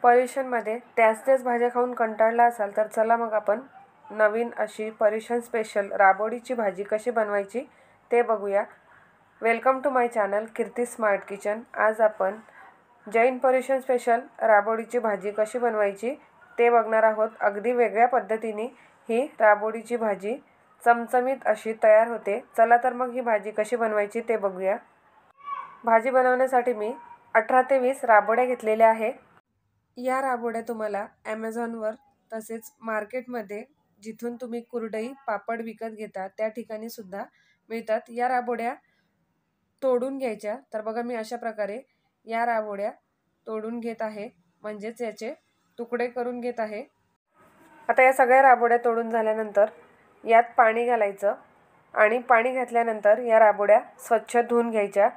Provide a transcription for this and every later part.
पर्युषणमध्ये त्याच भाज्या खाऊन कंटाळला असाल तर चला मग आपण नवीन अशी पर्युषण स्पेशल राबोडीची भाजी कशी बनवायची ते बघूया। Welcome to my channel Kirti smart kitchen. आज आपण जैन पर्युषण स्पेशल राबोडीची भाजी कशी बनवायची ते बघणार आहोत। अगदी वेगळ्या पद्धतीने ही राबोडीची भाजी चमचमीत अशी तयार होते। चला तर मग ही भाजी कशी बनवायची ते बघूया। भाजी बनवण्यासाठी मी 18 ते 20 राबोड्या घेतलेल्या आहे। या राबोड्या तुम्हाला ॲमेझॉनवर तसेच मार्केटमध्ये जिथून तुम्ही कुरडई पापड विकत घेता त्या ठिकाणी सुद्धा मिळतात। या राबोड्या तोडून घ्यायच्या। तर बघा मी अशा प्रकारे या राबोड्या तोडून घेत आहे, म्हणजेच याचे तुकडे करून घेत आहे। आता या सगळ्या राबोड्या तोडून झाल्यानंतर यात पाणी घालायचं आणि पाणी घातल्यानंतर या राबोड्या स्वच्छ धुवून घ्यायच्या।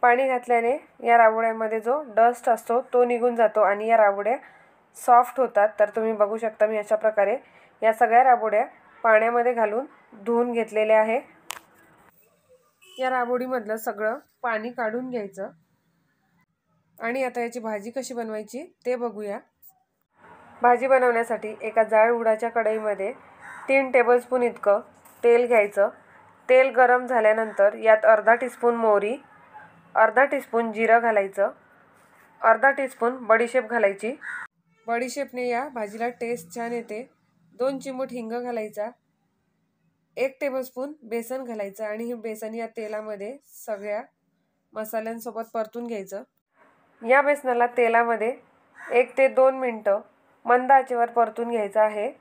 पाणी घातल्याने या राबोड्यामध्ये जो डस्ट असतो तो निघून जातो आणि या राबोड्या सॉफ्ट होतात। तर तुम्ही बघू शकता मी अशा प्रकारे या सगळ्या राबोड्या पाण्यामध्ये घालून धुवून घेतलेल्या आहे। या राबोडीमधलं सगळं पाणी काढून घ्यायचं आणि आता याची भाजी कशी बनवायची ते बघूया। भाजी बनवण्यासाठी एका जाड उडाच्या कढईमध्ये 3 टेबलस्पून इतकं तेल घ्यायचं। तेल गरम झाल्यानंतर यात अर्धा टीस्पून मोहरी, अर्धा टीस्पून जिरं घालायचं, अर्धा टीस्पून बडीशेप घालायची। बडीशेपने या भाजीला टेस्ट छान येते। 2 चिमूट हिंग घालायचा, 1 टेबलस्पून बेसन घालायचं आणि हे बेसन या तेलामध्ये सगळ्या मसाल्यांसोबत परतून घ्यायचं। या बेसनाला तेलामध्ये 1 ते 2 मिनिटं मंद आचेवर परतून घ्यायचं आहे।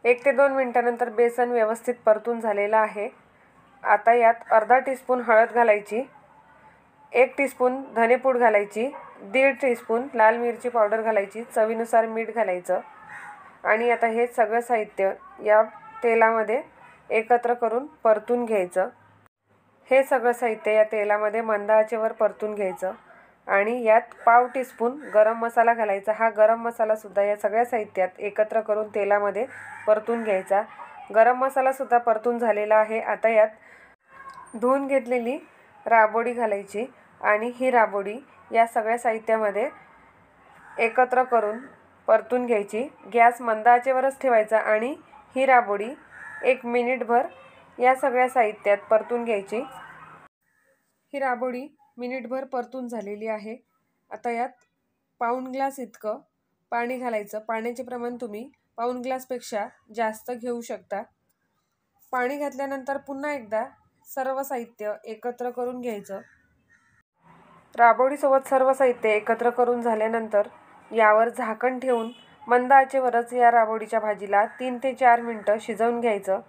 1 ते 2 मिनिटांनंतर बेसन व्यवस्थित परतून झालेलं आहे। आता यात अर्धा टीस्पून हळद घालायची, 1 टीस्पून धनेपूड घालायची, 1.5 टीस्पून लाल मिरची पावडर घालायची, चवीनुसार मीठ घालायचं आणि आता हे सगळं साहित्य या तेलामध्ये एकत्र करून परतून घ्यायचं। हे सगळं साहित्य या तेलामध्ये मंद आचेवर परतून घ्यायचं आणि यात पाव टीस्पून गरम मसाला घालायचा। हा गरम मसाला सुद्धा या सगळ्या साहित्यात एकत्र करून तेलामध्ये परतून घ्यायचा। गरम मसाला सुद्धा परतून झालेला आहे। आता यात धुवून घेतलेली राबोडी घालायची आणि ही राबोडी या सगळ्या साहित्यामध्ये एकत्र करून परतून घ्यायची। गॅस मंद आचेवरच ठेवायचा आणि ही राबोडी 1 मिनिटभर या सगळ्या साहित्यात परतून घ्यायची। ही राबोडी मिनिटभर परतून झालेली आहे। आता यात पाऊण ग्लास इतकं पाणी घालायचं। पाण्याचे प्रमाण तुम्ही पाऊण ग्लासपेक्षा जास्त घेऊ शकता। पाणी घातल्यानंतर पुन्हा एकदा सर्व साहित्य एकत्र करून घ्यायचं। राबोडीसोबत सर्व साहित्य एकत्र करून झाल्यानंतर यावर झाकण ठेवून मंद आचेवरच या राबोडीच्या भाजीला 3 ते 4 मिनिटं शिजवून घ्यायचं।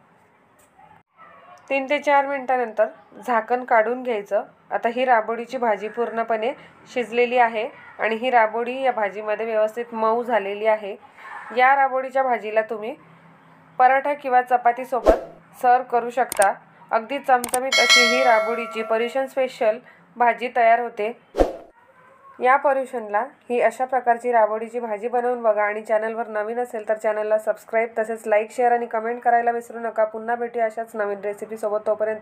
3 ते 4 मिनिटांनंतर झाकण काढून घ्यायचं। आता ही राबोडीची भाजी पूर्णपणे शिजलेली आहे आणि ही राबोडी या भाजीमध्ये व्यवस्थित मऊ झालेली आहे। या राबोडीच्या भाजीला तुम्ही पराठा किंवा चपातीसोबत सर्व करू शकता। अगदी चमचमीत अशी ही राबोडीची पर्युषण स्पेशल भाजी तयार होते। या पर्युषणला ही अशा प्रकारची राबोडीची भाजी बनवून बघा आणि चॅनलवर नवीन असेल तर चॅनलला सबस्क्राईब तसेच लाईक शेअर आणि कमेंट करायला विसरू नका। पुन्हा भेटूया अशाच नवीन रेसिपी सोबत। तोपर्यंत